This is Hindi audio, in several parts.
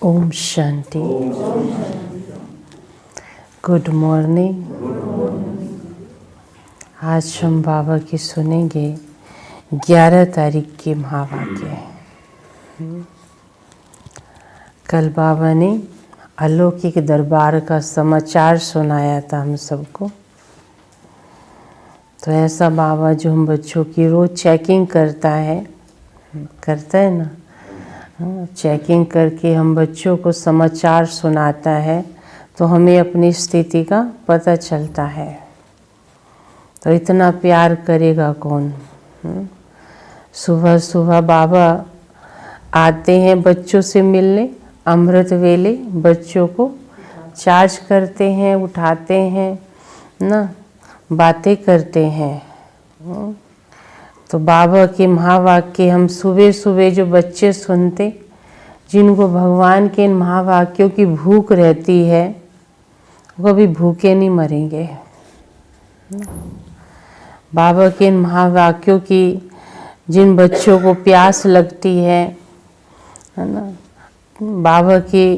ओम शांति। Good morning. आज हम बाबा की सुनेंगे 11 तारीख के महावाक्य। कल बाबा ने अलौकिक दरबार का समाचार सुनाया था हम सबको। तो ऐसा बाबा जो हम बच्चों की रोज़ चेकिंग करता है ना, चेकिंग करके हम बच्चों को समाचार सुनाता है तो हमें अपनी स्थिति का पता चलता है। तो इतना प्यार करेगा कौन। सुबह सुबह बाबा आते हैं बच्चों से मिलने, अमृत वेले बच्चों को चार्ज करते हैं, उठाते हैं ना, बातें करते हैं। तो बाबा के महावाक्य हम सुबह सुबह जो बच्चे सुनते, जिनको भगवान के इन महावाक्यों की भूख रहती है, वो कभी भूखे नहीं मरेंगे। बाबा के इन महावाक्यों की जिन बच्चों को प्यास लगती है ना, बाबा की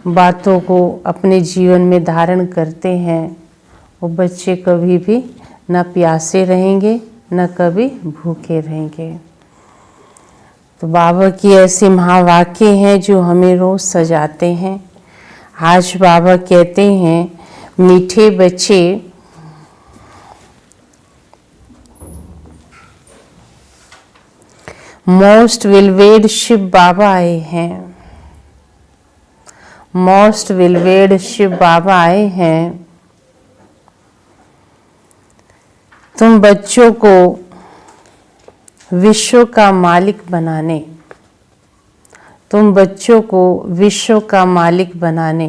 बातों को अपने जीवन में धारण करते हैं, वो बच्चे कभी भी ना प्यासे रहेंगे न कभी भूखे रहेंगे। तो बाबा की ऐसे महावाक्य हैं जो हमें रोज सजाते हैं। आज बाबा कहते हैं, मीठे बच्चे मोस्ट विलवेड शिव बाबा आए हैं। मोस्ट विलवेड शिव बाबा आए हैं। तुम बच्चों को विश्व का मालिक बनाने, तुम बच्चों को विश्व का मालिक बनाने,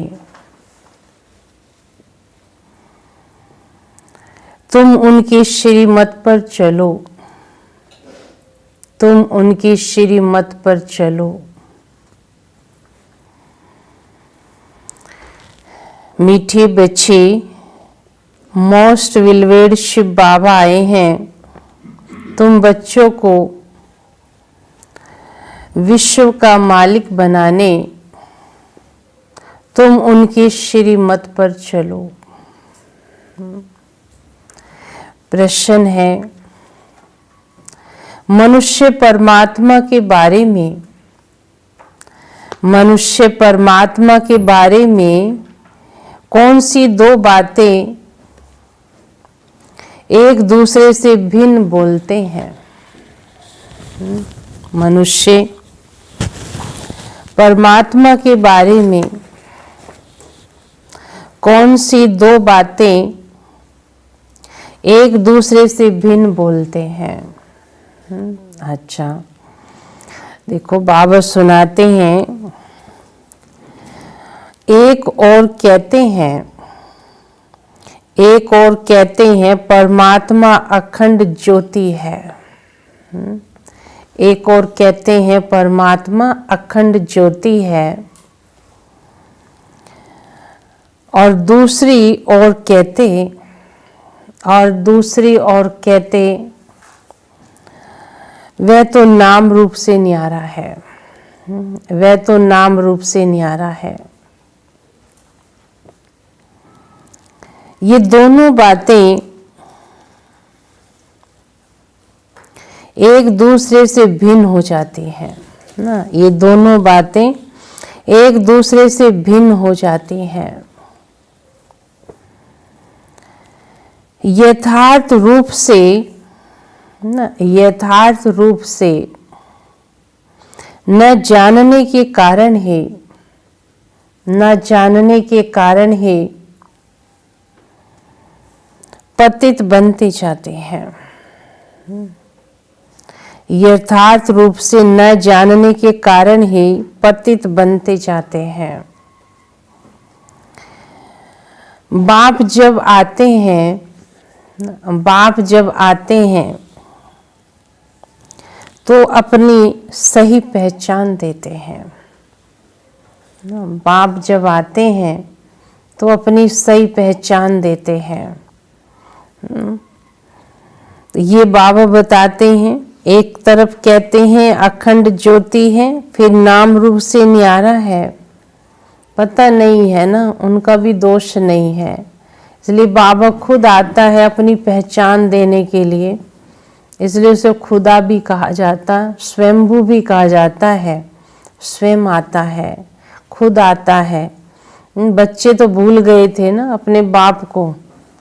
तुम उनकी श्रीमत पर चलो, तुम उनकी श्रीमत पर चलो। मीठे बच्चे, मोस्ट विलवेड शिव बाबा आए हैं। तुम बच्चों को विश्व का मालिक बनाने, तुम उनकी श्रीमत पर चलो। प्रश्न है, मनुष्य परमात्मा के बारे में, मनुष्य परमात्मा के बारे में कौन सी दो बातें एक दूसरे से भिन्न बोलते हैं? मनुष्य परमात्मा के बारे में कौन सी दो बातें एक दूसरे से भिन्न बोलते हैं? अच्छा, देखो बाबा सुनाते हैं, एक और कहते हैं, एक और कहते हैं परमात्मा अखंड ज्योति है। एक और कहते हैं परमात्मा अखंड ज्योति है। और दूसरी ओर कहते वह तो नाम रूप से न्यारा है, वह तो नाम रूप से न्यारा है। ये दोनों बातें एक दूसरे से भिन्न हो जाती हैं ना, ये दोनों बातें एक दूसरे से भिन्न हो जाती हैं। यथार्थ रूप से ना, यथार्थ रूप से न जानने के कारण ही, न जानने के कारण ही पतित बनते जाते हैं। यथार्थ रूप से न जानने के कारण ही पतित बनते जाते हैं। बाप जब आते हैं, बाप जब आते हैं तो अपनी सही पहचान देते हैं। बाप जब आते हैं तो अपनी सही पहचान देते हैं। ये बाबा बताते हैं, एक तरफ कहते हैं अखंड ज्योति है, फिर नाम रूप से न्यारा है, पता नहीं है ना, उनका भी दोष नहीं है। इसलिए बाबा खुद आता है अपनी पहचान देने के लिए, इसलिए उसे खुदा भी कहा जाता, स्वयंभू भी कहा जाता है। स्वयं आता है, खुद आता है। बच्चे तो भूल गए थे ना अपने बाप को,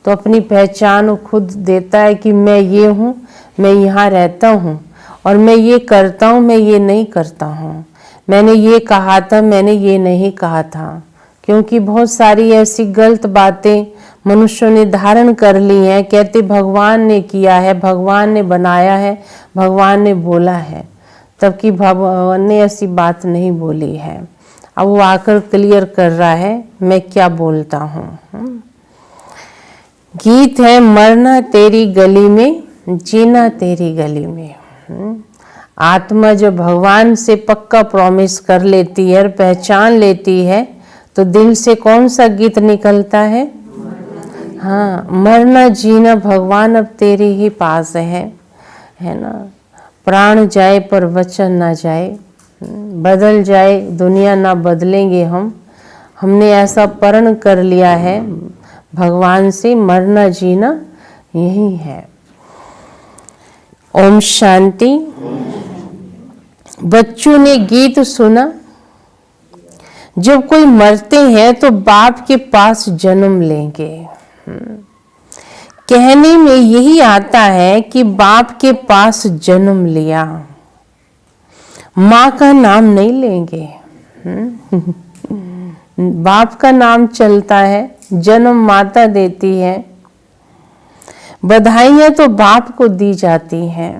तो अपनी पहचान वो खुद देता है कि मैं ये हूँ, मैं यहाँ रहता हूँ और मैं ये करता हूँ, मैं ये नहीं करता हूँ, मैंने ये कहा था, मैंने ये नहीं कहा था। क्योंकि बहुत सारी ऐसी गलत बातें मनुष्यों ने धारण कर ली हैं, कहते भगवान ने किया है, भगवान ने बनाया है, भगवान ने बोला है, तब कि भगवान ने ऐसी बात नहीं बोली है। अब वो आकर क्लियर कर रहा है मैं क्या बोलता हूँ। गीत है मरना तेरी गली में, जीना तेरी गली में। आत्मा जब भगवान से पक्का प्रॉमिस कर लेती है और पहचान लेती है, तो दिल से कौन सा गीत निकलता है? हाँ, मरना जीना भगवान अब तेरे ही पास है ना। प्राण जाए पर वचन ना जाए, बदल जाए दुनिया ना बदलेंगे हमने ऐसा प्रण कर लिया है भगवान से। मरना जीना यही है। ओम शांति। बच्चों ने गीत सुना, जब कोई मरते हैं तो बाप के पास जन्म लेंगे। कहने में यही आता है कि बाप के पास जन्म लिया, माँ का नाम नहीं लेंगे। बाप का नाम चलता है, जन्म माता देती है, बधाइयाँ तो बाप को दी जाती हैं।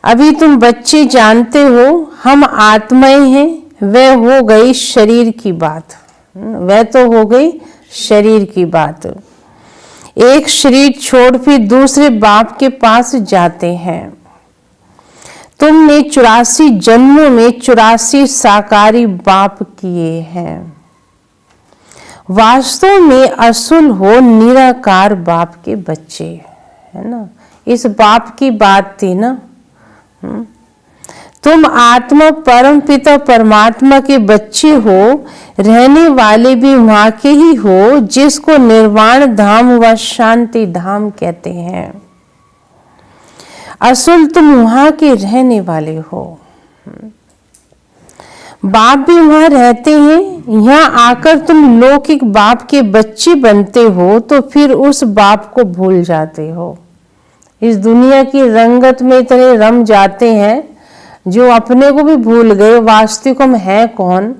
अभी तुम बच्चे जानते हो हम आत्माएं हैं, वह हो गई शरीर की बात, वह तो हो गई शरीर की बात। एक शरीर छोड़ फिर दूसरे बाप के पास जाते हैं। तुमने 84 जन्मों में 84 साकारी बाप किए हैं। वास्तव में असुल हो निराकार बाप के बच्चे, है ना। इस बाप की बात थी ना। तुम आत्मा परम पिता परमात्मा के बच्चे हो, रहने वाले भी वहां के ही हो, जिसको निर्वाण धाम व शांति धाम कहते हैं। असुल तुम वहां के रहने वाले हो। बाप भी वहां रहते हैं, यहाँ आकर तुम लौकिक बाप के बच्चे बनते हो, तो फिर उस बाप को भूल जाते हो। इस दुनिया की रंगत में इतने रम जाते हैं जो अपने को भी भूल गए वास्तविक हम हैं कौन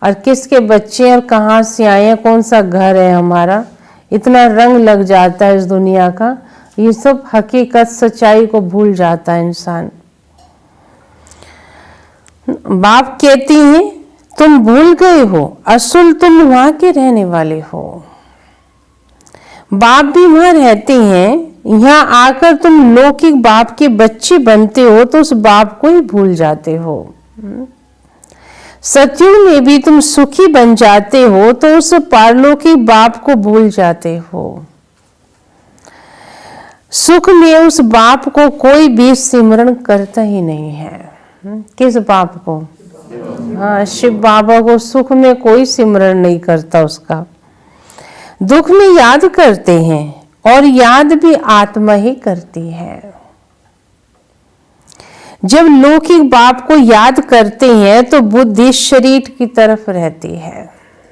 और किसके बच्चे और कहाँ से आए हैं, कौन सा घर है हमारा। इतना रंग लग जाता है इस दुनिया का, ये सब हकीकत सच्चाई को भूल जाता है इंसान। बाप कहती हैं तुम भूल गए हो, असुल तुम वहां के रहने वाले हो। बाप भी वहां रहते हैं, यहाँ आकर तुम लौकिक बाप के बच्चे बनते हो, तो उस बाप को ही भूल जाते हो। सतयुग में भी तुम सुखी बन जाते हो, तो उस पारलौकिक बाप को भूल जाते हो। सुख में उस बाप को कोई भी सिमरण करता ही नहीं है। किस बाप को? हाँ, शिव बाबा को सुख में कोई सिमरण नहीं करता उसका। दुख में याद करते हैं और याद भी आत्मा ही करती है। जब लौकिक बाप को याद करते हैं तो बुद्धि शरीर की तरफ रहती है।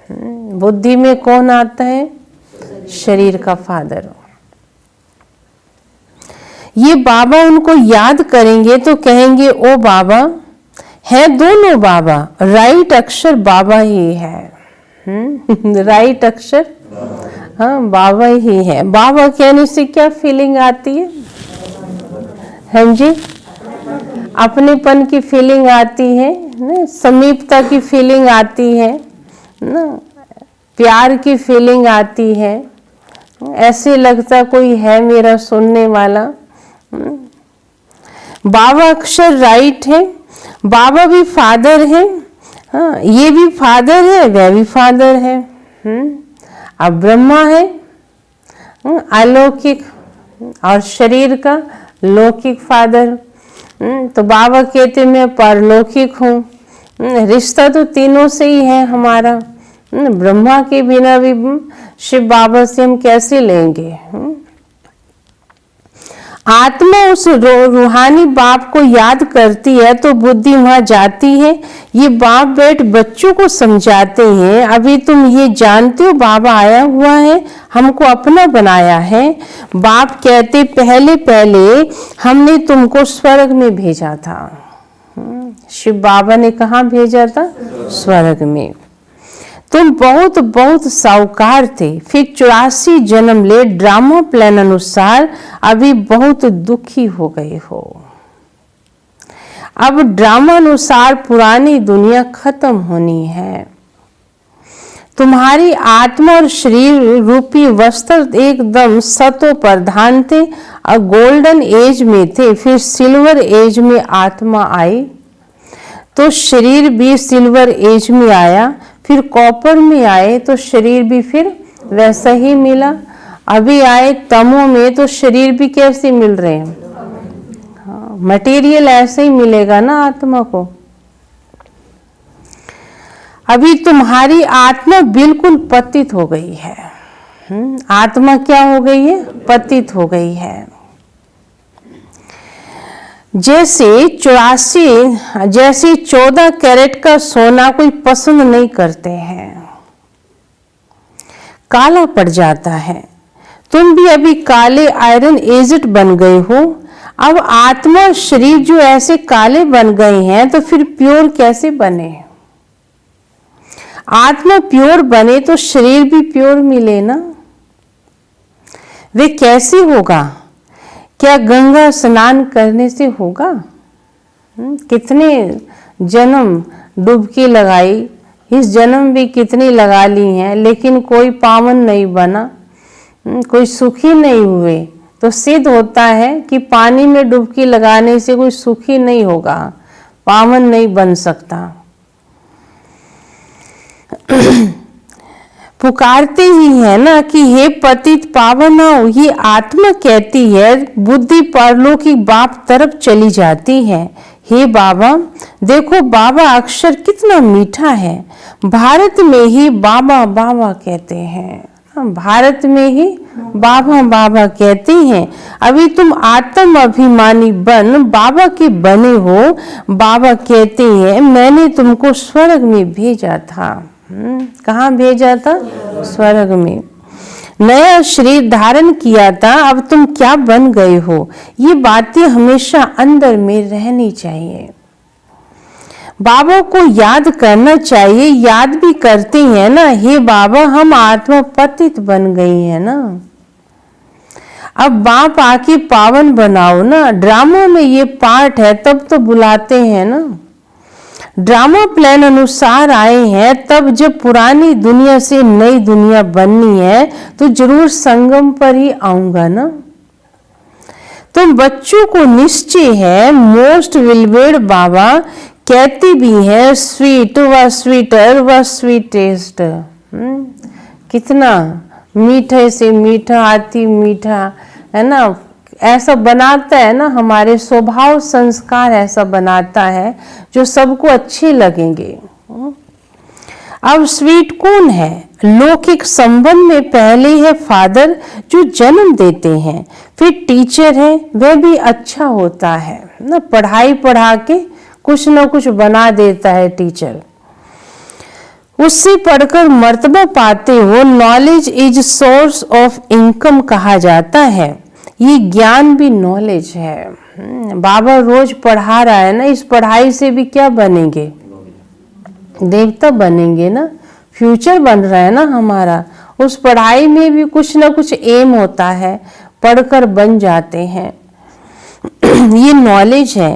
बुद्धि में कौन आता है? शरीर का फादर। ये बाबा उनको याद करेंगे तो कहेंगे ओ बाबा, है दोनों बाबा, राइट अक्षर बाबा ही है। राइट अक्षर हाँ बाबा ही है। बाबा कहने से क्या फीलिंग आती है? हाँ जी, अपनेपन की फीलिंग आती है ना, समीपता की फीलिंग आती है ना, प्यार की फीलिंग आती है। ऐसे लगता कोई है मेरा सुनने वाला। बाबा अक्षर राइट है, बाबा भी फादर है। हाँ, ये भी फादर है, वह भी फादर है। अब ब्रह्मा है अलौकिक और शरीर का लौकिक फादर। तो बाबा कहते मैं परलौकिक हूँ, रिश्ता तो तीनों से ही है हमारा। ब्रह्मा के बिना भी शिव बाबा से हम कैसे लेंगे। आत्मा उस रूहानी बाप को याद करती है तो बुद्धि वहां जाती है। ये बाप बैठ बच्चों को समझाते हैं, अभी तुम ये जानते हो बाबा आया हुआ है, हमको अपना बनाया है। बाप कहते पहले पहले हमने तुमको स्वर्ग में भेजा था। शिव बाबा ने कहाँ भेजा था? स्वर्ग में। तुम बहुत बहुत साहूकार थे, फिर 84 जन्म ले ड्रामा प्लान अनुसार अभी बहुत दुखी हो गए हो। अब ड्रामा अनुसार पुरानी दुनिया खत्म होनी है। तुम्हारी आत्मा और शरीर रूपी वस्त्र एकदम सतो प्रधान थे और गोल्डन एज में थे, फिर सिल्वर एज में आत्मा आई तो शरीर भी सिल्वर एज में आया, फिर कॉपर में आए तो शरीर भी फिर वैसा ही मिला। अभी आए तमो में तो शरीर भी कैसे मिल रहे हैं? हाँ, मटेरियल ऐसे ही मिलेगा ना आत्मा को। अभी तुम्हारी आत्मा बिल्कुल पतित हो गई है। आत्मा क्या हो गई है? पतित हो गई है। जैसे 14 कैरेट का सोना कोई पसंद नहीं करते हैं, काला पड़ जाता है। तुम भी अभी काले आयरन एजेड बन गए हो। अब आत्मा शरीर जो ऐसे काले बन गए हैं तो फिर प्योर कैसे बने? आत्मा प्योर बने तो शरीर भी प्योर मिले ना। वे कैसे होगा? क्या गंगा स्नान करने से होगा? कितने जन्म डुबकी लगाई, इस जन्म भी कितनी लगा ली हैं, लेकिन कोई पावन नहीं बना, कोई सुखी नहीं हुए। तो सिद्ध होता है कि पानी में डुबकी लगाने से कोई सुखी नहीं होगा, पावन नहीं बन सकता। पुकारते ही है ना कि हे पतित पावन आओ। ये आत्मा कहती है, बुद्धि परलोकी बाप तरफ चली जाती है। हे बाबा देखो, बाबा अक्षर कितना मीठा है। भारत में ही बाबा बाबा कहते हैं, भारत में ही बाबा बाबा कहते हैं। अभी तुम आत्म अभिमानी बन बाबा के बने हो। बाबा कहते हैं मैंने तुमको स्वर्ग में भेजा था। कहाँ भेजा था? स्वर्ग में। नया शरीर धारण किया था, अब तुम क्या बन गए हो? ये बातें हमेशा अंदर में रहनी चाहिए। बाबा को याद करना चाहिए, याद भी करते हैं ना, हे बाबा हम आत्मा पतित बन गई है ना, अब बाप आके पावन बनाओ ना। ड्रामा में ये पार्ट है तब तो बुलाते हैं ना। ड्रामा प्लान अनुसार आए हैं, तब जब पुरानी दुनिया से नई दुनिया बननी है तो जरूर संगम पर ही आऊंगा ना। तो बच्चों को निश्चय है, मोस्ट विलवेड बाबा कहती भी है स्वीट व स्वीटर व स्वीटेस्ट। कितना मीठे से मीठा अति मीठा है ना, ऐसा बनाता है ना, हमारे स्वभाव संस्कार ऐसा बनाता है जो सबको अच्छे लगेंगे। अब स्वीट कौन है? लौकिक संबंध में पहले है फादर जो जन्म देते हैं, फिर टीचर है, वह भी अच्छा होता है ना, पढ़ाई पढ़ा के कुछ ना कुछ बना देता है टीचर, उससे पढ़कर मर्तबा पाते हो। Knowledge is source of income कहा जाता है, ये ज्ञान भी नॉलेज है। बाबा रोज पढ़ा रहा है ना, इस पढ़ाई से भी क्या बनेंगे? देवता बनेंगे ना, फ्यूचर बन रहा है ना हमारा। उस पढ़ाई में भी कुछ ना कुछ एम होता है, पढ़कर बन जाते हैं। ये नॉलेज है।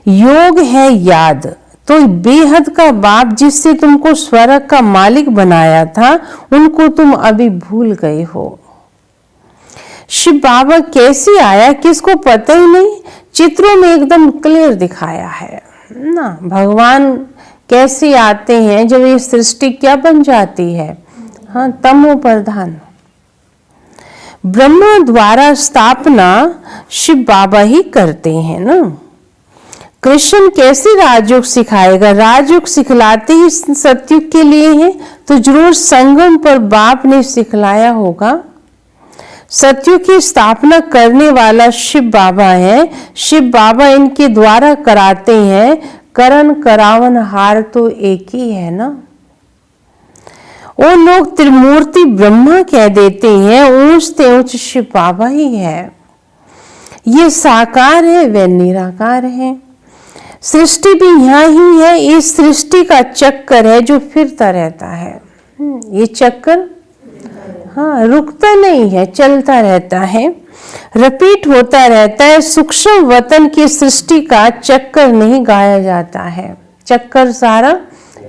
योग है याद, तो बेहद का बाप जिससे तुमको स्वर्ग का मालिक बनाया था, उनको तुम अभी भूल गए हो। शिव बाबा कैसे आया किसको पता ही नहीं, चित्रों में एकदम क्लियर दिखाया है ना। भगवान कैसे आते हैं जब ये सृष्टि क्या बन जाती है? हाँ, तमो प्रधान। ब्रह्मा द्वारा स्थापना शिव बाबा ही करते हैं ना। कृष्ण कैसे राजयोग सिखाएगा? राजयोग सिखलाते ही सतयुग के लिए है, तो जरूर संगम पर बाप ने सिखलाया होगा। सतयुग की स्थापना करने वाला शिव बाबा है। शिव बाबा इनके द्वारा कराते हैं। करण करावन हार तो एक ही है ना। वो लोग त्रिमूर्ति ब्रह्मा कह देते हैं, ऊंच से ऊंच शिव बाबा ही है। ये साकार है, वे निराकार है। सृष्टि भी यहाँ ही है। इस सृष्टि का चक्कर है जो फिरता रहता है। ये चक्कर हाँ रुकता नहीं है, चलता रहता है, रिपीट होता रहता है। सूक्ष्म वतन की सृष्टि का चक्कर नहीं गाया जाता है। चक्कर सारा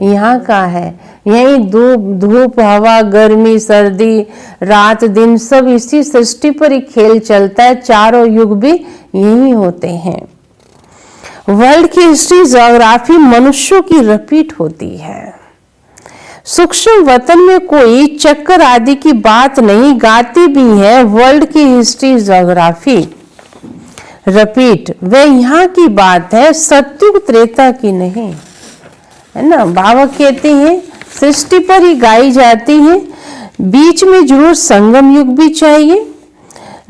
यहाँ का है। यही धूप हवा गर्मी सर्दी रात दिन सब इसी सृष्टि पर ही खेल चलता है। चारों युग भी यही होते हैं। वर्ल्ड की हिस्ट्री ज्योग्राफी मनुष्यों की रिपीट होती है। सूक्ष्म वतन में कोई चक्कर आदि की बात नहीं, गाती भी है वर्ल्ड की हिस्ट्री ज्योग्राफी रिपीट। वे यहाँ की बात है, सतयुग त्रेता की नहीं, है ना। बाबा कहते हैं सृष्टि पर ही गाई जाती है। बीच में जरूर संगम युग भी चाहिए,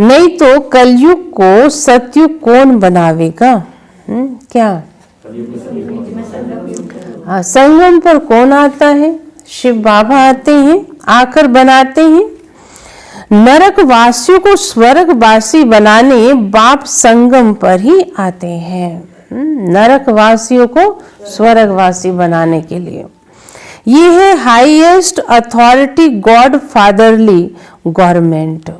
नहीं तो कलयुग को सतयुग कौन बनावेगा? क्या हाँ, संगम पर कौन आता है? शिव बाबा आते हैं, आकर बनाते हैं। नरक वासियों को स्वर्गवासी बनाने बाप संगम पर ही आते हैं। नरक वासियों को स्वर्गवासी बनाने के लिए ये है highest authority God fatherly government.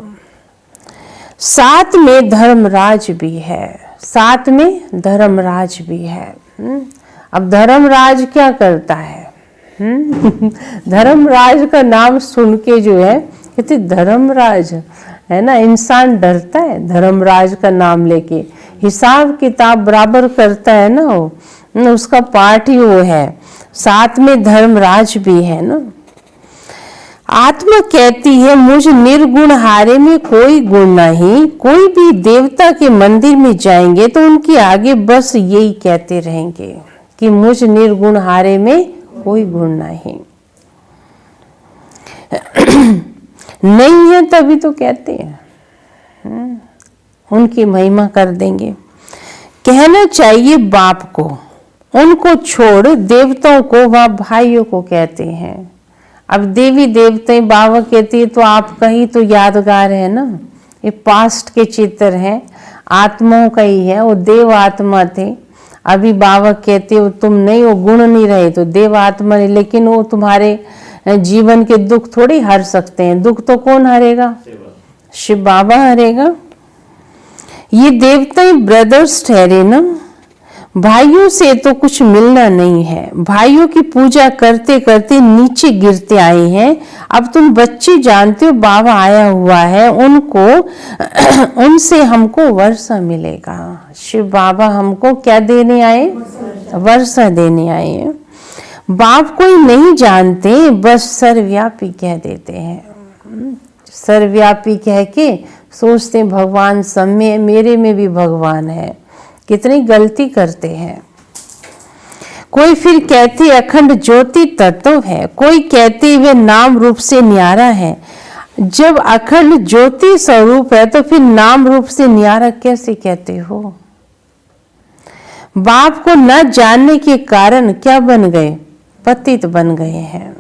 साथ में धर्मराज भी है, साथ में धर्मराज भी है। अब धर्मराज क्या करता है? धर्मराज का नाम सुन के जो है कहते धर्मराज है ना, इंसान डरता है धर्मराज का नाम लेके। हिसाब किताब बराबर करता है ना वो, उसका पाठ ही वो है। साथ में धर्मराज भी है ना। आत्मा कहती है मुझ निर्गुण हारे में कोई गुण नहीं। कोई भी देवता के मंदिर में जाएंगे तो उनके आगे बस यही कहते रहेंगे कि मुझ निर्गुण हारे में कोई गुण नहीं। नहीं है तभी तो कहते हैं, उनकी महिमा कर देंगे। कहना चाहिए बाप को, उनको छोड़ देवताओं को व भाइयों को कहते हैं। अब देवी देवते बाबा कहती है तो आपका ही तो यादगार है ना। ये पास्ट के चित्र हैं, आत्माओं का ही है। वो देव आत्मा थे, अभी बाबा कहते हो तुम नहीं, वो गुण नहीं रहे तो देव आत्मा नहीं। लेकिन वो तुम्हारे जीवन के दुख थोड़ी हर सकते हैं। दुख तो कौन हरेगा? शिव बाबा हरेगा। ये देवता ब्रदर्स ठहरे ना, भाइयों से तो कुछ मिलना नहीं है। भाइयों की पूजा करते करते नीचे गिरते आए हैं। अब तुम बच्चे जानते हो बाबा आया हुआ है, उनको उनसे हमको वर्षा मिलेगा। शिव बाबा हमको क्या देने आए? वर्षा देने आए हैं। बाप कोई नहीं जानते, बस सर्वव्यापी कह देते हैं। सर्वव्यापी कह के सोचते भगवान सब में, मेरे में भी भगवान है। कितनी गलती करते हैं। कोई फिर कहते अखंड ज्योति तत्व है, कोई कहते वे नाम रूप से न्यारा है। जब अखंड ज्योति स्वरूप है तो फिर नाम रूप से न्यारा कैसे कहते हो? बाप को न जानने के कारण क्या बन गए? पतित बन गए हैं।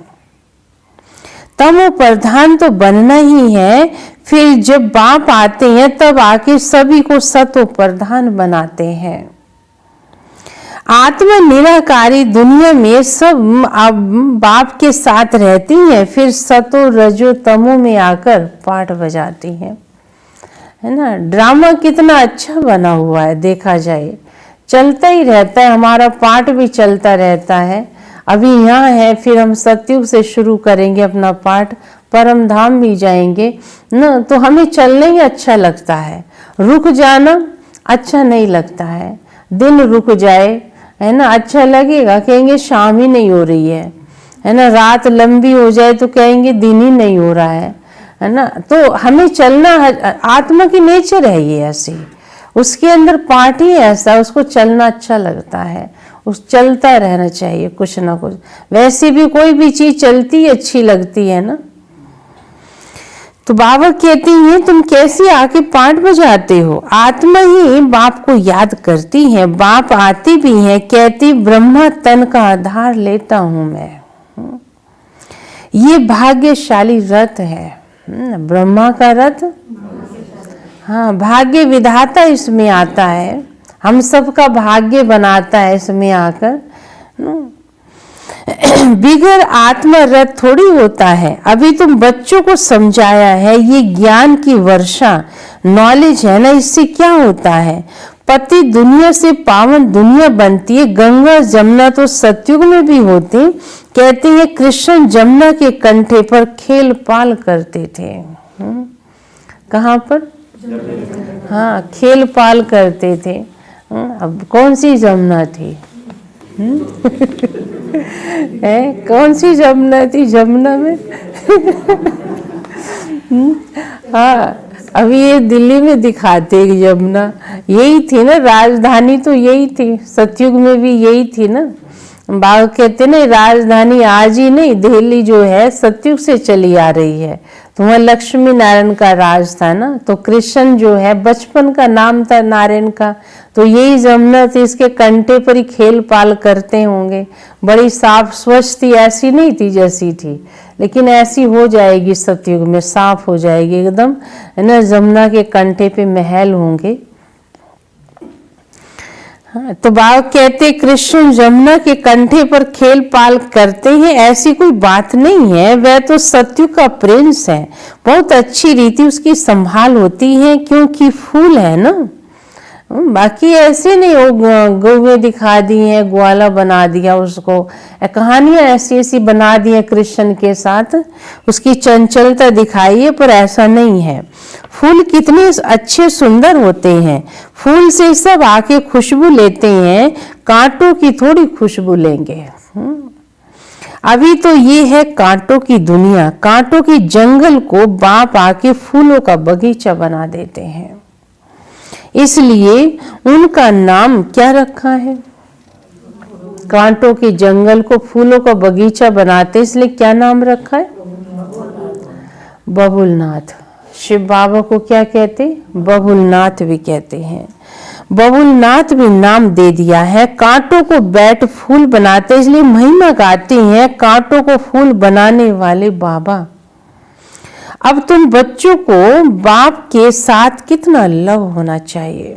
तमो प्रधान तो बनना ही है। फिर जब बाप आते हैं तब आके सभी को सतो प्रधान बनाते हैं। आत्मा निराकारी दुनिया में सब बाप के साथ रहती हैं, फिर सतो रजो तमो में आकर पाठ बजाती हैं, है ना। ड्रामा कितना अच्छा बना हुआ है, देखा जाए चलता ही रहता है। हमारा पाठ भी चलता रहता है। अभी यहाँ है, फिर हम सतयुग से शुरू करेंगे अपना पाठ, परम धाम भी जाएंगे ना। तो हमें चलना ही अच्छा लगता है, रुक जाना अच्छा नहीं लगता है। दिन रुक जाए, है ना, अच्छा लगेगा, कहेंगे शाम ही नहीं हो रही है ना। रात लंबी हो जाए तो कहेंगे दिन ही नहीं हो रहा है ना। तो हमें चलना, आत्मा की नेचर है ये ऐसी। उसके अंदर पार्ट ही ऐसा, उसको चलना अच्छा लगता है, उस चलता रहना चाहिए कुछ ना कुछ। वैसे भी कोई भी चीज चलती अच्छी लगती है ना। तो बाबा कहती हैं तुम कैसे आके पाठ बजाते हो? आत्मा ही बाप को याद करती है, बाप आती भी है, कहती ब्रह्मा तन का आधार लेता हूं मैं। ये भाग्यशाली रथ है, ब्रह्मा का रथ। हाँ, भाग्य विधाता इसमें आता है, हम सबका भाग्य बनाता है इसमें आकर। बिगर आत्मा रथ थोड़ी होता है। अभी तुम बच्चों को समझाया है, ये ज्ञान की वर्षा नॉलेज है ना, इससे क्या होता है? पति दुनिया से पावन दुनिया बनती है। गंगा जमुना तो सतयुग में भी होती। कहते हैं कृष्ण जमुना के कंठे पर खेल पाल करते थे। कहाँ पर? हाँ, खेल पाल करते थे। अब कौन सी जमुना थी? है कौन सी जमुना थी? जमुना में हाँ, अभी ये दिल्ली में दिखाते हैं यमुना, यही थी ना राजधानी, तो यही थी। सतयुग में भी यही थी ना। बाबा कहते ना राजधानी आज ही नहीं, दिल्ली जो है सतयुग से चली आ रही है। तो वहाँ लक्ष्मी नारायण का राज था ना, तो कृष्ण जो है बचपन का नाम था नारायण का, तो यही जमुना थी, इसके कंठे पर ही खेल पाल करते होंगे। बड़ी साफ स्वच्छ थी, ऐसी नहीं थी जैसी थी, लेकिन ऐसी हो जाएगी सतयुग में, साफ हो जाएगी एकदम, है ना। जमुना के कंठे पे महल होंगे। हाँ, तो बाबा कहते कृष्ण जमुना के कंठे पर खेल पाल करते हैं, ऐसी कोई बात नहीं है। वह तो सतयुग का प्रिंस है, बहुत अच्छी रीति उसकी संभाल होती है, क्योंकि फूल है ना। बाकी ऐसे नहीं वो गौवें दिखा दी हैं, ग्वाला बना दिया उसको, कहानियां ऐसी ऐसी बना दी हैं कृष्ण के साथ, उसकी चंचलता दिखाई है, पर ऐसा नहीं है। फूल कितने अच्छे सुंदर होते हैं, फूल से सब आके खुशबू लेते हैं, कांटों की थोड़ी खुशबू लेंगे। अभी तो ये है कांटों की दुनिया, कांटों की जंगल को बाप आके फूलों का बगीचा बना देते हैं। इसलिए उनका नाम क्या रखा है? कांटों के जंगल को फूलों का बगीचा बनाते, इसलिए क्या नाम रखा है? बबुलनाथ। शिव बाबा को क्या कहते? बबुलनाथ भी कहते हैं। बबुलनाथ भी नाम दे दिया है। कांटों को बैठ फूल बनाते, इसलिए महिमा गाते हैं कांटों को फूल बनाने वाले बाबा। अब तुम बच्चों को बाप के साथ कितना लव होना चाहिए।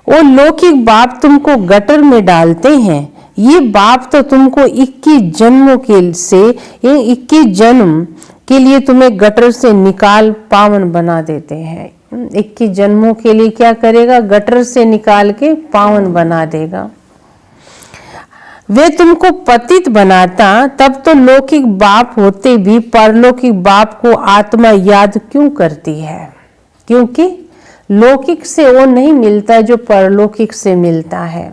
वो लौकिक बाप तुमको गटर में डालते हैं, ये बाप तो तुमको 21 जन्मों के से 21 जन्म के लिए तुम्हें गटर से निकाल पावन बना देते हैं। 21 जन्मों के लिए क्या करेगा? गटर से निकाल के पावन बना देगा। वे तुमको पतित बनाता, तब तो लौकिक बाप होते भी परलौकिक बाप को आत्मा याद क्यों करती है? क्योंकि लौकिक से वो नहीं मिलता जो परलौकिक से मिलता है।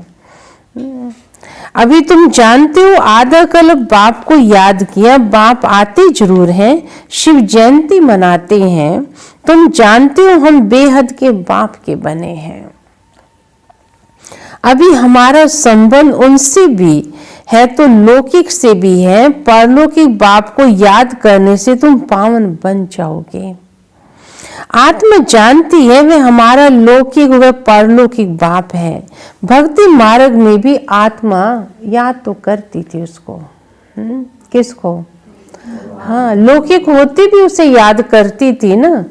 अभी तुम जानते हो आधा कल्प बाप को याद किया, बाप आते जरूर हैं, शिव जयंती मनाते हैं। तुम जानते हो हम बेहद के बाप के बने हैं। अभी हमारा संबंध उनसे भी है तो लौकिक से भी है। परलौकिक बाप को याद करने से तुम पावन बन जाओगे। आत्मा जानती है वे हमारा लौकिक व परलौकिक बाप है। भक्ति मार्ग में भी आत्मा याद तो करती थी उसको। किसको? हाँ, लौकिक होती भी उसे याद करती थी ना।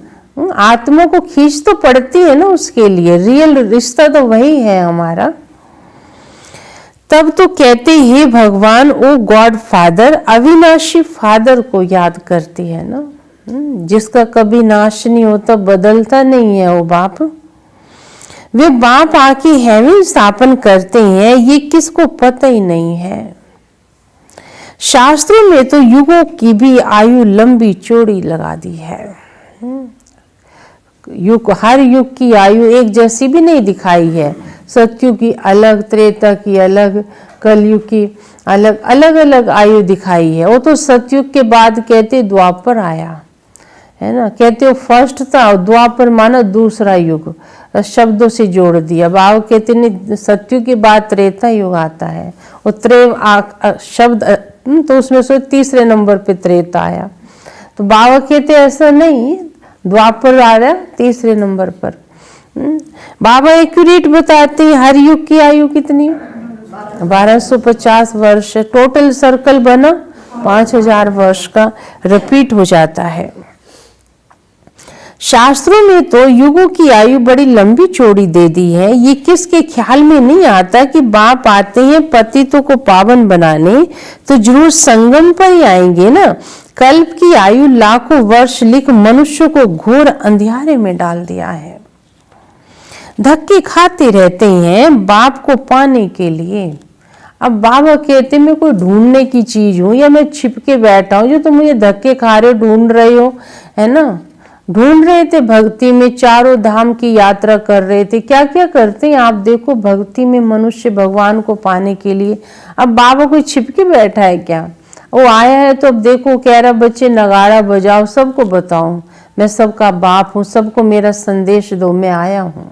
आत्मा को खींच तो पड़ती है ना उसके लिए, रियल रिश्ता तो वही है हमारा। तब तो कहते हे भगवान ओ गॉड फादर, अविनाशी फादर को याद करती है ना, जिसका कभी नाश नहीं होता, बदलता नहीं है वो बाप। वे बाप आके हेवन स्थापन करते हैं, ये किसको पता ही नहीं है। शास्त्रों में तो युगों की भी आयु लंबी चौड़ी लगा दी है। युग, हर युग की आयु एक जैसी भी नहीं दिखाई है। सतयुग की अलग, त्रेता की अलग, कलयुग की अलग, अलग अलग आयु दिखाई है। वो तो सतयुग के बाद कहते द्वापर आया है ना। कहते हो फर्स्ट था, द्वापर माना दूसरा युग, शब्दों से जोड़ दिया। बाबा कहते नहीं, सत्युग के बाद त्रेता युग आता है, और शब्द तो उसमें से तीसरे नंबर पे त्रेता आया। तो बाबा कहते ऐसा नहीं, द्वापर आ रहा तीसरे नंबर पर। बाबा एक्यूरेट बताते हैं हर युग की आयु कितनी, 1250 वर्ष। टोटल सर्कल बना 5000 वर्ष का रिपीट हो जाता है। शास्त्रों में तो युगों की आयु बड़ी लंबी चौड़ी दे दी है। ये किसके ख्याल में नहीं आता कि बाप आते हैं पतितों को पावन बनाने, तो जरूर संगम पर ही आएंगे ना। कल्प की आयु लाखों वर्ष लिख मनुष्य को घोर अंधियारे में डाल दिया है। धक्के खाते रहते हैं बाप को पाने के लिए। अब बाबा कहते मैं कोई ढूंढने की चीज हूं, या मैं छिपके बैठा हूं जो तुम मुझे धक्के खा रहे हो, ढूंढ रहे हो, है ना। ढूंढ रहे थे भक्ति में, चारों धाम की यात्रा कर रहे थे। क्या क्या करते हैं आप देखो भक्ति में मनुष्य भगवान को पाने के लिए। अब बाबा कोई छिपके बैठा है क्या? वो आया है तो अब देखो कह रहा बच्चे नगाड़ा बजाओ, सबको बताओ मैं सबका बाप हूँ, सबको मेरा संदेश दो, मैं आया हूँ,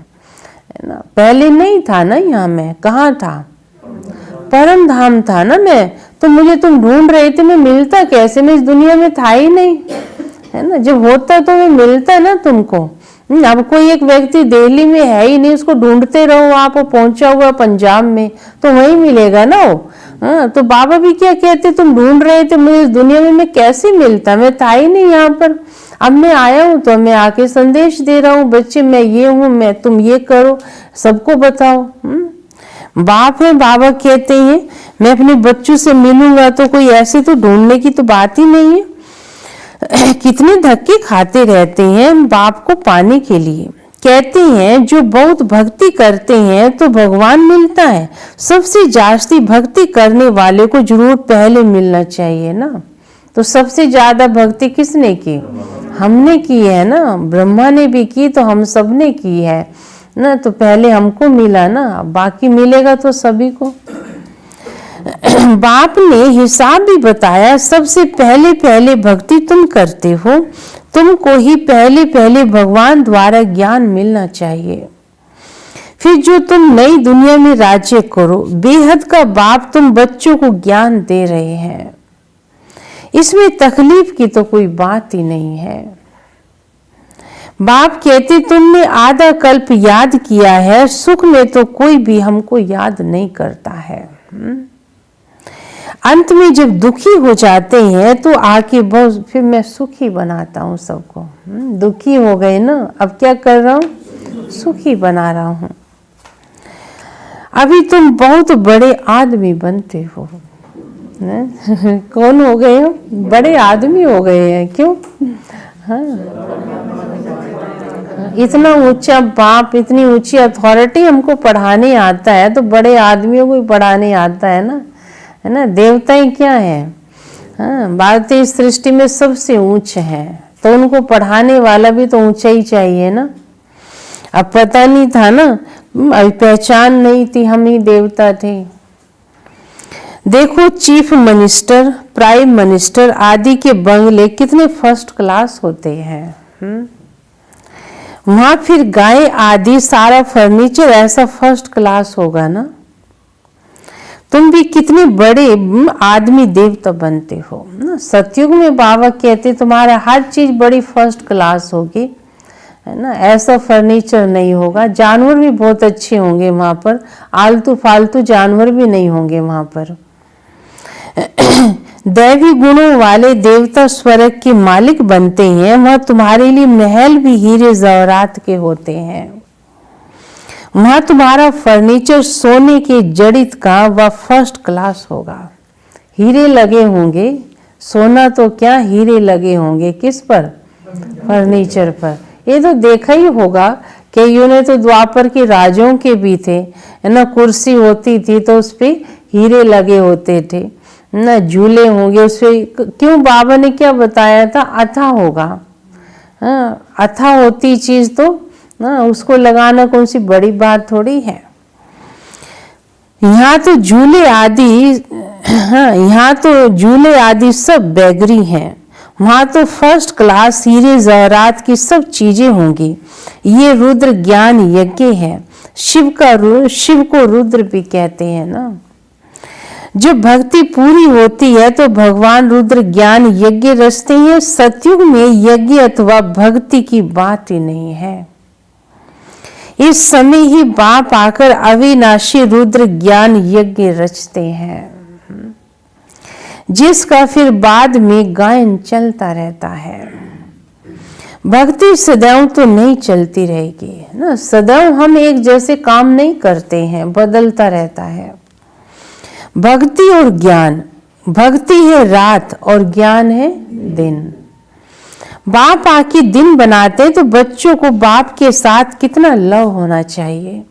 है ना। पहले नहीं था ना, यहाँ मैं कहाँ था, परम धाम था ना मैं। तो मुझे तुम ढूंढ रहे थे, मैं मिलता कैसे, मैं इस दुनिया में था ही नहीं, है ना। जब होता तो मैं मिलता ना तुमको। अब कोई एक व्यक्ति दिल्ली में है ही नहीं, उसको ढूंढते रहो आप, वो पहुंचा हुआ पंजाब में, तो वही मिलेगा ना वो। हाँ, तो बाबा भी क्या कहते, तुम ढूंढ रहे थे मुझे इस दुनिया में, मैं कैसे मिलता, मैं था ही नहीं यहाँ पर। अब मैं आया हूँ तो मैं आके संदेश दे रहा हूँ, बच्चे मैं ये हूँ, मैं तुम ये करो, सबको बताओ। बाप है, बाबा कहते हैं मैं अपने बच्चों से मिलूंगा तो कोई ऐसे तो ढूंढने की तो बात ही नहीं है। कितने धक्के खाते रहते हैं बाप को पाने के लिए। कहते हैं जो बहुत भक्ति करते हैं तो भगवान मिलता है। सबसे जास्ती भक्ति करने वाले को जरूर पहले मिलना चाहिए ना। तो सबसे ज्यादा भक्ति किसने की, हमने की है ना। ब्रह्मा ने भी की तो हम सब ने की है ना। तो पहले हमको मिला ना, बाकी मिलेगा तो सभी को। बाप ने हिसाब भी बताया, सबसे पहले पहले भक्ति तुम करते हो, तुमको ही पहले पहले भगवान द्वारा ज्ञान मिलना चाहिए। फिर जो तुम नई दुनिया में राज्य करो, बेहद का बाप तुम बच्चों को ज्ञान दे रहे हैं। इसमें तकलीफ की तो कोई बात ही नहीं है। बाप कहते तुमने आधा कल्प याद किया है, सुख में तो कोई भी हमको याद नहीं करता है। अंत में जब दुखी हो जाते हैं तो आके बहुत फिर मैं सुखी बनाता हूँ सबको। दुखी हो गए ना, अब क्या कर रहा हूँ, सुखी बना रहा हूँ। अभी तुम बहुत बड़े आदमी बनते हो। कौन हो गए हो, बड़े आदमी हो गए हैं। क्यों? हाँ, इतना ऊंचा बाप, इतनी ऊंची अथॉरिटी हमको पढ़ाने आता है, तो बड़े आदमियों को पढ़ाने आता है ना, है ना। देवताएं क्या है, हाँ, भारतीय सृष्टि में सबसे ऊंच है, तो उनको पढ़ाने वाला भी तो ऊंचा ही चाहिए ना। अब पता नहीं था ना, अभी पहचान नहीं थी, हम ही देवता थे। देखो चीफ मिनिस्टर, प्राइम मिनिस्टर आदि के बंगले कितने फर्स्ट क्लास होते हैं। वहां फिर गाय आदि सारा फर्नीचर ऐसा फर्स्ट क्लास होगा ना। तुम भी कितने बड़े आदमी देवता बनते हो ना। सतयुग में बाबा कहते तुम्हारा हर चीज बड़ी फर्स्ट क्लास होगी, है ना। ऐसा फर्नीचर नहीं होगा, जानवर भी बहुत अच्छे होंगे वहां पर, आलतू फालतू जानवर भी नहीं होंगे वहां पर। दैवी गुणों वाले देवता स्वर्ग के मालिक बनते हैं। वह तुम्हारे लिए महल भी हीरे जवाहरात के होते हैं। वहां तुम्हारा फर्नीचर सोने के जड़ित का व फर्स्ट क्लास होगा। हीरे लगे होंगे, सोना तो क्या हीरे लगे होंगे, किस पर, फर्नीचर पर। ये तो देखा ही होगा कईयों ने तो द्वापर के राजों के भी थे, है ना। कुर्सी होती थी तो उस पे हीरे लगे होते थे ना, झूले होंगे उस पे। क्यों, बाबा ने क्या बताया था, अथा होगा। हाँ, अथा होती चीज तो ना उसको लगाना कौन सी बड़ी बात थोड़ी है। यहाँ तो झूले आदि, हाँ, यहाँ तो झूले आदि सब बैगरी हैं। वहां तो फर्स्ट क्लास हीरे जवाहरात की सब चीजें होंगी। ये रुद्र ज्ञान यज्ञ है। शिव को रुद्र भी कहते हैं ना। जब भक्ति पूरी होती है तो भगवान रुद्र ज्ञान यज्ञ रचते हैं। सतयुग में यज्ञ अथवा भक्ति की बात ही नहीं है। इस समय ही बाप आकर अविनाशी रुद्र ज्ञान यज्ञ रचते हैं, जिसका फिर बाद में गायन चलता रहता है। भक्ति सदैव तो नहीं चलती रहेगी ना। सदैव हम एक जैसे काम नहीं करते हैं, बदलता रहता है। भक्ति और ज्ञान, भक्ति है रात और ज्ञान है दिन। बाप आके दिन बनाते हैं तो बच्चों को बाप के साथ कितना लव होना चाहिए।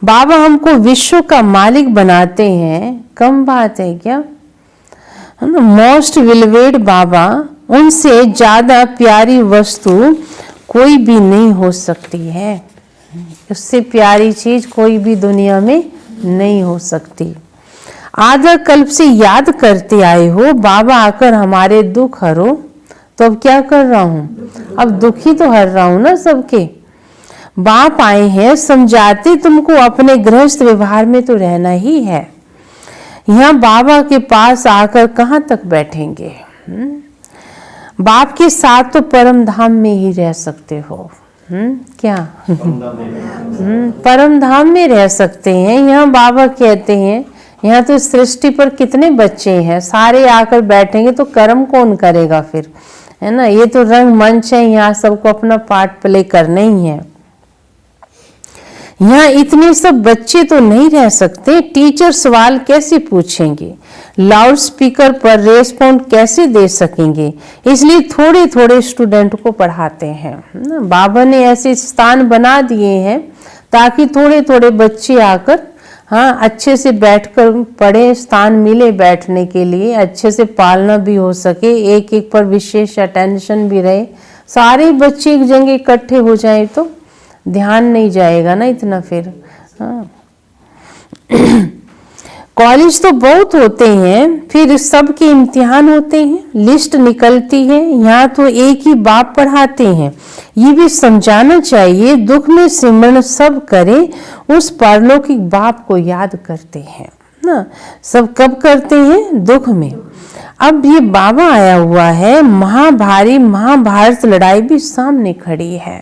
बाबा हमको विश्व का मालिक बनाते हैं, कम बात है क्या? मोस्ट विलवेड बाबा, उनसे ज्यादा प्यारी वस्तु कोई भी नहीं हो सकती है। उससे प्यारी चीज कोई भी दुनिया में नहीं हो सकती। आधा कल्प से याद करते आए हो बाबा आकर हमारे दुख हरो, तो अब क्या कर रहा हूं? अब दुखी तो हर रहा हूं ना सबके। बाप आए हैं समझाते तुमको अपने गृहस्थ व्यवहार में तो रहना ही है। यहाँ बाबा के पास आकर कहाँ तक बैठेंगे? बाप के साथ तो परम धाम में ही रह सकते हो। क्या परम धाम में रह सकते हैं। यहाँ बाबा कहते हैं यहाँ तो सृष्टि पर कितने बच्चे हैं, सारे आकर बैठेंगे तो कर्म कौन करेगा फिर, है ना। ये तो रंग मंच है, यहाँ सबको अपना पार्ट प्ले करना ही है। यहाँ इतने सब बच्चे तो नहीं रह सकते। टीचर सवाल कैसे पूछेंगे, लाउड स्पीकर पर रेस्पॉन्ड कैसे दे सकेंगे, इसलिए थोड़े थोड़े स्टूडेंट को पढ़ाते हैं ना। बाबा ने ऐसे स्थान बना दिए हैं ताकि थोड़े थोड़े बच्चे आकर अच्छे से बैठकर पढ़े, स्थान मिले बैठने के लिए, अच्छे से पालना भी हो सके, एक एक पर विशेष अटेंशन भी रहे। सारे बच्चे एक जगह इकट्ठे हो जाए तो ध्यान नहीं जाएगा ना इतना फिर। कॉलेज तो बहुत होते हैं, फिर सबके इम्तिहान होते हैं, लिस्ट निकलती है। यहाँ तो एक ही बाप पढ़ाते हैं। ये भी समझाना चाहिए दुख में सिमरन सब करे, उस परलौकिक बाप को याद करते हैं ना। सब कब करते हैं? दुख में। अब ये बाबा आया हुआ है, महाभारत लड़ाई भी सामने खड़ी है।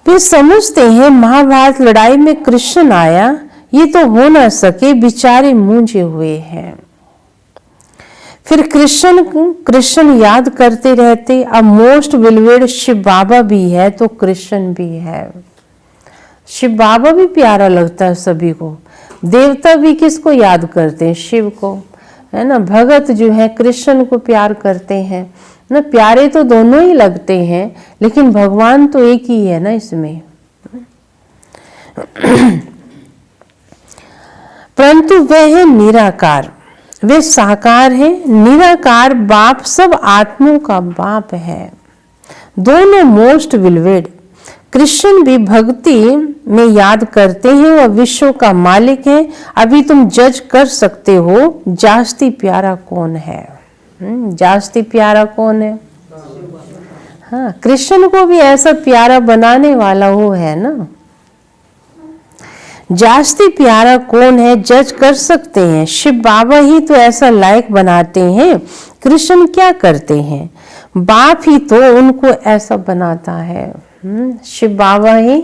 वे समझते हैं महाभारत लड़ाई में कृष्ण आया, ये तो हो ना सके, बेचारे मूंझे हुए हैं। फिर कृष्ण याद करते रहते। अब मोस्ट विलवेड शिव बाबा भी है तो कृष्ण भी है। शिव बाबा भी प्यारा लगता है सभी को। देवता भी किसको याद करते हैं? शिव को, है ना। भगत जो है कृष्ण को प्यार करते हैं ना। प्यारे तो दोनों ही लगते हैं, लेकिन भगवान तो एक ही है ना इसमें। परंतु वह है निराकार, वे साकार है। निराकार बाप सब आत्माओं का बाप है, दोनों मोस्ट विलवेड। कृष्ण भी भक्ति में याद करते हैं और विश्व का मालिक है। अभी तुम जज कर सकते हो जास्ती प्यारा कौन है। जास्ती प्यारा कौन है? हाँ, कृष्ण को भी ऐसा प्यारा बनाने वाला वो है ना। जास्ती प्यारा कौन है जज कर सकते हैं। शिव बाबा ही तो ऐसा लायक बनाते हैं। कृष्ण क्या करते हैं? बाप ही तो उनको ऐसा बनाता है। शिव बाबा ही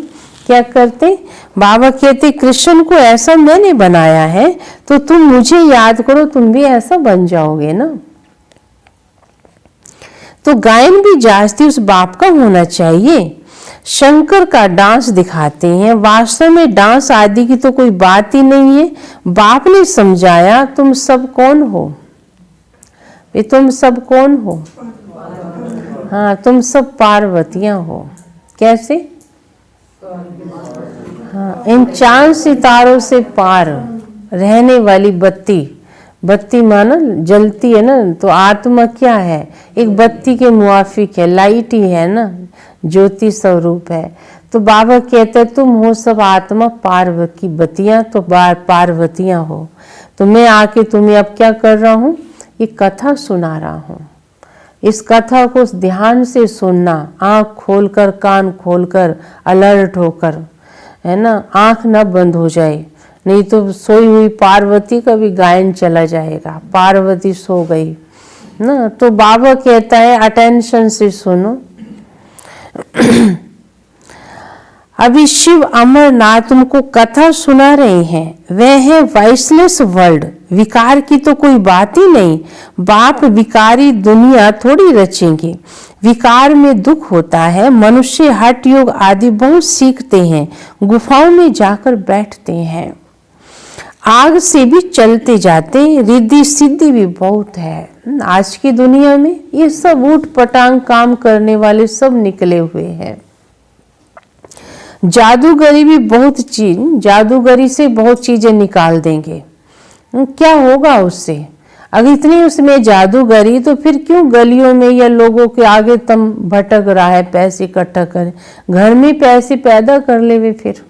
क्या करते? बाबा कहते कृष्ण को ऐसा मैंने बनाया है, तो तुम मुझे याद करो, तुम भी ऐसा बन जाओगे ना। तो गायन भी जास्ती उस बाप का होना चाहिए। शंकर का डांस दिखाते हैं। वास्तव में डांस आदि की तो कोई बात ही नहीं है। बाप ने समझाया तुम सब कौन हो? तुम सब कौन हो? हाँ, तुम सब पार्वतियां हो। कैसे? हाँ, इन चांद सितारों से पार रहने वाली बत्ती। बत्ती माना जलती है ना, तो आत्मा क्या है? एक बत्ती के मुआफिक है, लाइट ही है ना, ज्योति स्वरूप है। तो बाबा कहते हैं तुम हो सब आत्मा पार्वती की बत्तियां, तो पार्वतियां हो। तो मैं आके तुम्हें अब क्या कर रहा हूँ? ये कथा सुना रहा हूँ। इस कथा को ध्यान से सुनना, आंख खोलकर, कान खोलकर, अलर्ट होकर, है ना, आंख न बंद हो जाए, नहीं तो सोई हुई पार्वती का भी गायन चला जाएगा। पार्वती सो गई ना, तो बाबा कहता है अटेंशन से सुनो। अभी शिव अमरनाथ तुमको कथा सुना रहे हैं, वह है वॉइसलेस वर्ल्ड। विकार की तो कोई बात ही नहीं। बाप विकारी दुनिया थोड़ी रचेंगे। विकार में दुख होता है। मनुष्य हठ योग आदि बहुत सीखते हैं, गुफाओं में जाकर बैठते हैं, आग से भी चलते जाते, रिद्धि सिद्धि भी बहुत है। आज की दुनिया में ये सब ऊट पटांग काम करने वाले सब निकले हुए हैं। जादूगरी भी बहुत चीज, जादूगरी से बहुत चीजें निकाल देंगे। क्या होगा उससे? अगर इतनी उसमें जादूगरी, तो फिर क्यों गलियों में या लोगों के आगे तम भटक रहा है पैसे इकट्ठा करे? घर में पैसे पैदा कर ले वे फिर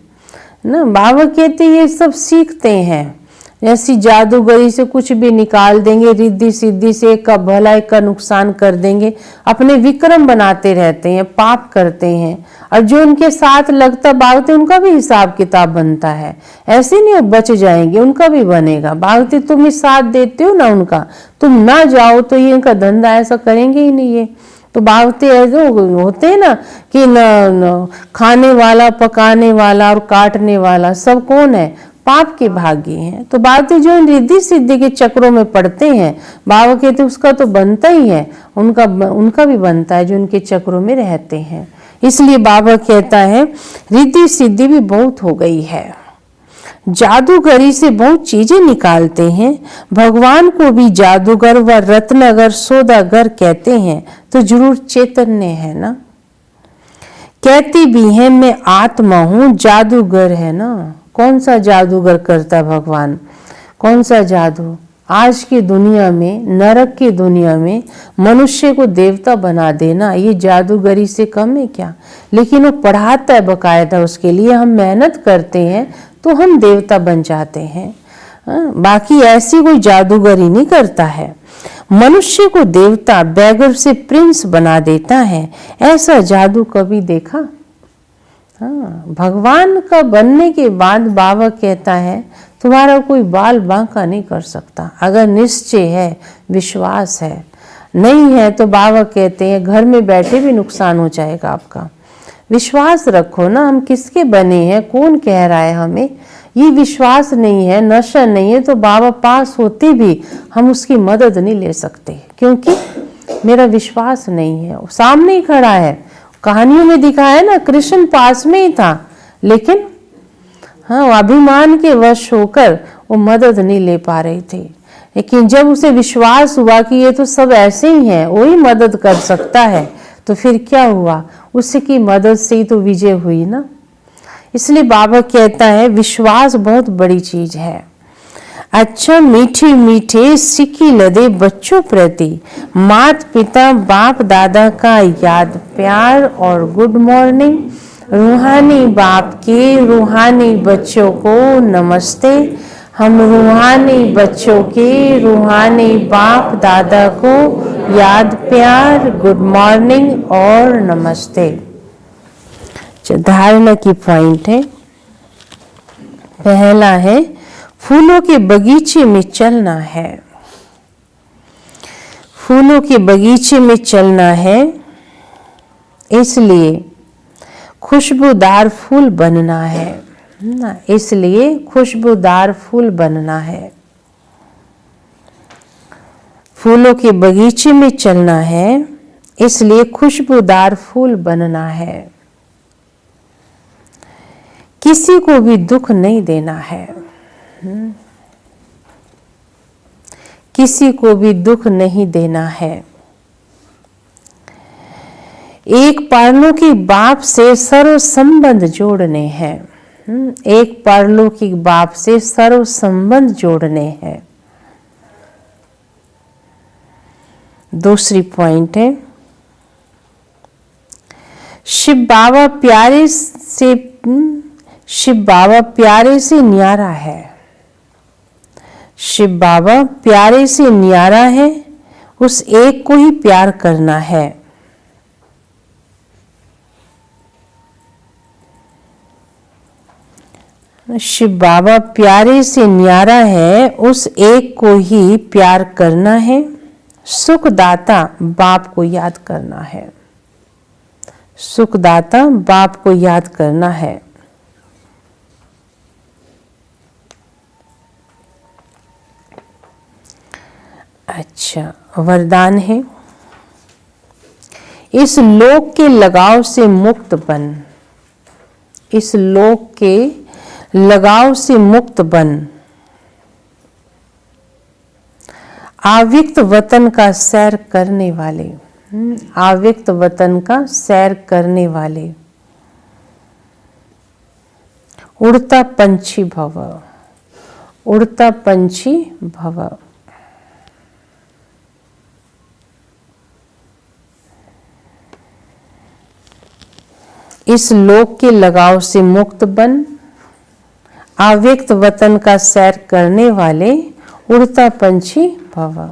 ना। बाबा कहते ये सब सीखते हैं, ऐसी जादूगरी से कुछ भी निकाल देंगे, रिद्धि सिद्धि से एक का भला एक का नुकसान कर देंगे। अपने विक्रम बनाते रहते हैं, पाप करते हैं, और जो उनके साथ लगता भागते उनका भी हिसाब किताब बनता है। ऐसे नहीं बच जाएंगे, उनका भी बनेगा। भागते तुम ही साथ देते हो ना उनका, तुम ना जाओ तो ये इनका धंधा ऐसा करेंगे ही नहीं। ये तो भागते ऐसे होते हैं ना कि न खाने वाला, पकाने वाला और काटने वाला सब कौन है? पाप के भागी हैं। तो बातें जो रिद्धि सिद्धि के चक्रों में पड़ते हैं, बाबा कहते उसका तो बनता ही है, उनका भी बनता है जो उनके चक्रों में रहते हैं। इसलिए बाबा कहता है रिद्धि सिद्धि भी बहुत हो गई है। जादूगरी से बहुत चीजें निकालते हैं। भगवान को भी जादूगर व रत्नगर सौदागर कहते हैं, तो जरूर चैतन्य है ना। कहती भी है मैं आत्मा हूं, जादूगर है ना। कौन सा जादूगर करता भगवान? कौन सा जादू? आज की दुनिया में, नरक की दुनिया में मनुष्य को देवता बना देना, ये जादूगरी से कम है क्या? लेकिन वो पढ़ाता है बकायदा, उसके लिए हम मेहनत करते हैं तो हम देवता बन जाते हैं। बाकी ऐसी कोई जादूगरी नहीं करता है। मनुष्य को देवता, बैगर से प्रिंस बना देता है। ऐसा जादू कभी देखा? हाँ, भगवान का बनने के बाद बाबा कहता है तुम्हारा कोई बाल बांका नहीं कर सकता, अगर निश्चय है, विश्वास है। नहीं है तो बाबा कहते हैं घर में बैठे भी नुकसान हो जाएगा आपका। विश्वास रखो ना, हम किसके बने हैं, कौन कह रहा है हमें? ये विश्वास नहीं है, नशा नहीं है, तो बाबा पास होते भी हम उसकी मदद नहीं ले सकते, क्योंकि मेरा विश्वास नहीं है। सामने ही खड़ा है, कहानियों में दिखाया है ना, कृष्ण पास में ही था, लेकिन हाँ अभिमान के वश होकर वो मदद नहीं ले पा रही थी। लेकिन जब उसे विश्वास हुआ कि ये तो सब ऐसे ही हैं, वही मदद कर सकता है, तो फिर क्या हुआ? उसकी मदद से ही तो विजय हुई ना। इसलिए बाबा कहता है विश्वास बहुत बड़ी चीज है। अच्छा मीठे मीठे सिक्की लदे बच्चों प्रति मात पिता बाप दादा का याद प्यार और गुड मॉर्निंग। रूहानी बाप के रूहानी बच्चों को नमस्ते। हम रूहानी बच्चों के रूहानी बाप दादा को याद प्यार, गुड मॉर्निंग और नमस्ते। धारणा की पॉइंट है, पहला है फूलों के बगीचे में चलना है। फूलों के बगीचे में चलना है, इसलिए खुशबूदार फूल बनना है ना, इसलिए खुशबूदार फूल बनना है। फूलों के बगीचे में चलना है, इसलिए खुशबूदार फूल बनना है। किसी को भी दुख नहीं देना है, किसी को भी दुख नहीं देना है। एक परलौकिक बाप से सर्व संबंध जोड़ने हैं। एक परलौकिक बाप से सर्व संबंध जोड़ने हैं। दूसरी पॉइंट है शिव बाबा प्यारे से, शिव बाबा प्यारे से न्यारा है। शिव बाबा प्यारे से न्यारा है उस एक को ही प्यार करना है। शिव बाबा प्यारे से न्यारा है, उस एक को ही प्यार करना है। सुखदाता बाप को याद करना है। सुखदाता बाप को याद करना है। अच्छा, वरदान है, इस लोक के लगाव से मुक्त बन। इस लोक के लगाव से मुक्त बन। आव्यक्त वतन का सैर करने वाले, आव्यक्त वतन का सैर करने वाले। उड़ता पंछी भव, उड़ता पंछी भव। इस लोक के लगाव से मुक्त बन, आव्यक्त वतन का सैर करने वाले, उड़ता पंछी भव।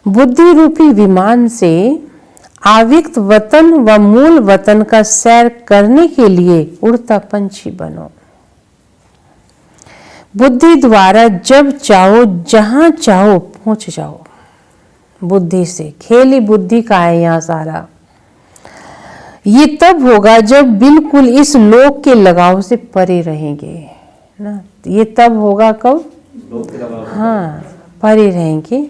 बुद्धि रूपी विमान से आव्यक्त वतन व मूल वतन का सैर करने के लिए उड़ता पंछी बनो। बुद्धि द्वारा जब चाहो जहां चाहो पहुंच जाओ। बुद्धि से खेली बुद्धि का है यहाँ सारा। ये तब होगा जब बिल्कुल इस लोक के लगाव से परे रहेंगे ना। ये तब होगा कब? हाँ, परे रहेंगे।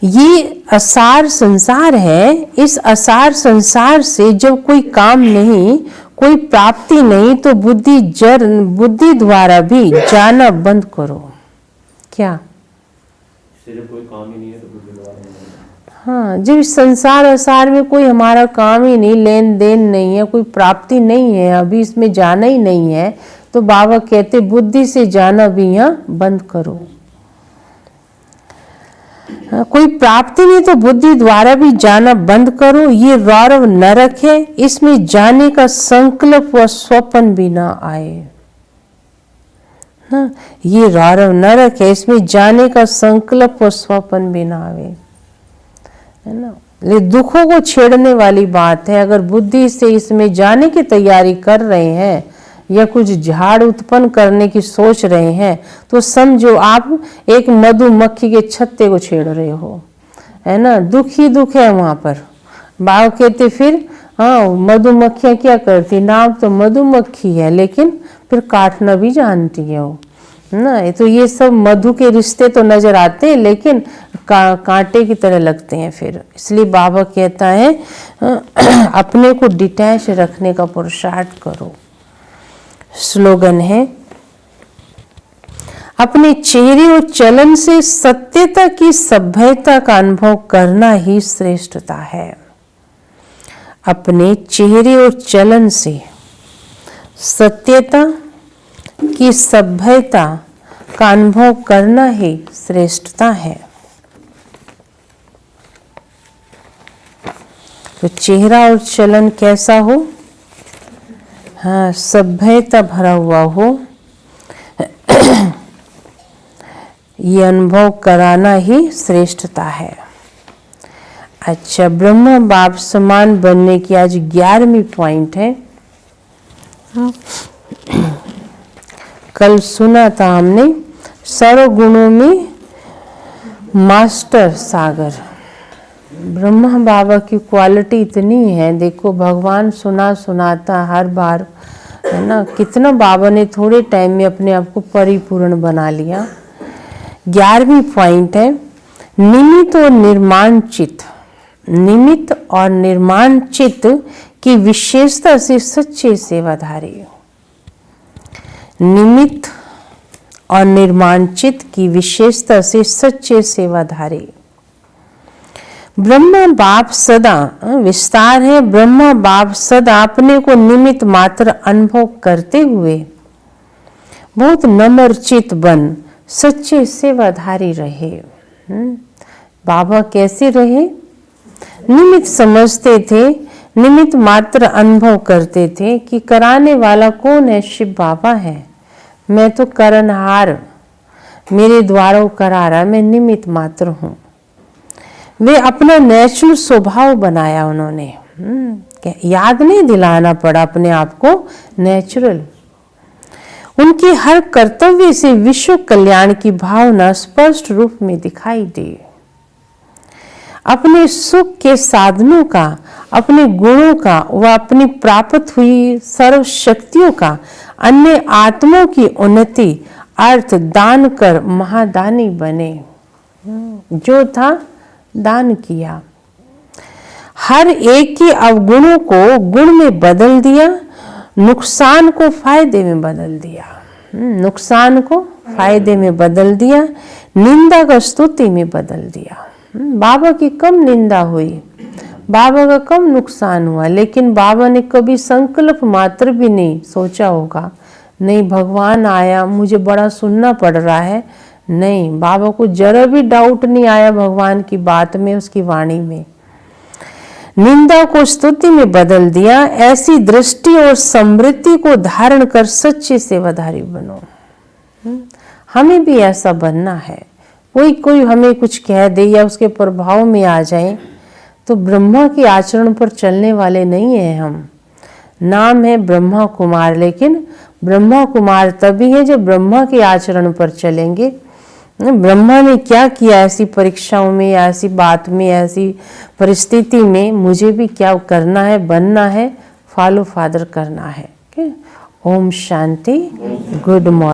ये असार संसार है। इस असार संसार से जब कोई काम नहीं, कोई प्राप्ति नहीं, तो बुद्धि द्वारा भी जाना बंद करो। क्या? जब कोई काम ही नहीं है तो बुद्धि द्वारा नहीं। हाँ, जब संसार असार में कोई हमारा काम ही नहीं, लेन देन नहीं है, कोई प्राप्ति नहीं है, अभी इसमें जाना ही नहीं है, तो बाबा कहते बुद्धि से जाना भी यहाँ बंद करो। कोई प्राप्ति नहीं तो बुद्धि द्वारा भी जाना बंद करो। ये रौरव नरक है, इसमें जाने का संकल्प व स्वप्न भी ना आए। हाँ, ये रौरव नरक है, इसमें जाने का संकल्प व स्वप्न भी ना आवे, है ना। ये दुखों को छेड़ने वाली बात है। अगर बुद्धि से इसमें जाने की तैयारी कर रहे हैं या कुछ झाड़ उत्पन्न करने की सोच रहे हैं, तो समझो आप एक मधुमक्खी के छत्ते को छेड़ रहे हो, है ना। दुख ही दुख है वहां पर। बाबा कहते फिर हाँ, मधुमक्खियां क्या करती, नाम तो मधुमक्खी है लेकिन फिर काटना भी जानती है वो ना। तो ये सब मधु के रिश्ते तो नजर आते हैं लेकिन कांटे की तरह लगते हैं फिर। इसलिए बाबा कहता है अपने को डिटैच रखने का पुरुषार्थ करो। स्लोगन है, अपने चेहरे और चलन से सत्यता की सभ्यता का अनुभव करना ही श्रेष्ठता है। अपने चेहरे और चलन से सत्यता की सभ्यता का अनुभव करना ही श्रेष्ठता है। तो चेहरा और चलन कैसा हो? हाँ, सभ्यता भरा हुआ हो। ये अनुभव कराना ही श्रेष्ठता है। अच्छा, ब्रह्म बाप समान बनने की आज 11वीं पॉइंट है। कल सुना था हमने सर्व गुणों में मास्टर सागर। ब्रह्मा बाबा की क्वालिटी इतनी है, देखो भगवान सुनाता हर बार, है ना। कितना बाबा ने थोड़े टाइम में अपने आप को परिपूर्ण बना लिया। 11वीं पॉइंट है, निमित्त और निर्माण चित्त। निमित्त और निर्माण चित्त की विशेषता से सच्चे सेवाधारी। निमित्त और निर्माण चित्त की विशेषता से सच्चे सेवाधारी। ब्रह्मा बाप सदा, विस्तार है, ब्रह्मा बाप सदा अपने को निमित्त मात्र अनुभव करते हुए बहुत नम्र चित्त बन सच्चे सेवाधारी रहे। बाबा कैसे रहे? निमित्त समझते थे, निमित्त मात्र अनुभव करते थे कि कराने वाला कौन है? शिव बाबा है। मैं तो करनहार, मेरे द्वारा वो करा रहा, मैं निमित्त मात्र हूँ। वे अपना नेचुरल स्वभाव बनाया उन्होंने। याद नहीं दिलाना पड़ा अपने आप को, नेचुरल। उनकी हर कर्तव्य से विश्व कल्याण की भावना स्पष्ट रूप में दिखाई दी। अपने सुख के साधनों का, अपने गुणों का व अपनी प्राप्त हुई सर्व शक्तियों का अन्य आत्माओं की उन्नति अर्थ दान कर महादानी बने। जो था दान किया, हर एक के अवगुणों को गुण में बदल दिया, नुकसान को फायदे में बदल दिया। नुकसान को फायदे में बदल दिया, निंदा को स्तुति में बदल दिया। बाबा की कम निंदा हुई, बाबा का कम नुकसान हुआ, लेकिन बाबा ने कभी संकल्प मात्र भी नहीं सोचा होगा नहीं भगवान आया मुझे बड़ा सुनना पड़ रहा है। नहीं, बाबा को जरा भी डाउट नहीं आया भगवान की बात में, उसकी वाणी में। निंदा को स्तुति में बदल दिया। ऐसी दृष्टि और समृद्धि को धारण कर सच्चे सेवाधारी बनो। हमें भी ऐसा बनना है। कोई हमें कुछ कह दे या उसके प्रभाव में आ जाए तो ब्रह्मा के आचरण पर चलने वाले नहीं हैं हम। नाम है ब्रह्मा कुमार, लेकिन ब्रह्मा कुमार तभी है जब ब्रह्मा के आचरण पर चलेंगे। ब्रह्मा ने क्या किया ऐसी परीक्षाओं में, ऐसी बात में, ऐसी परिस्थिति में, मुझे भी क्या करना है, बनना है, फॉलो फादर करना है। Om Shanti, good morning.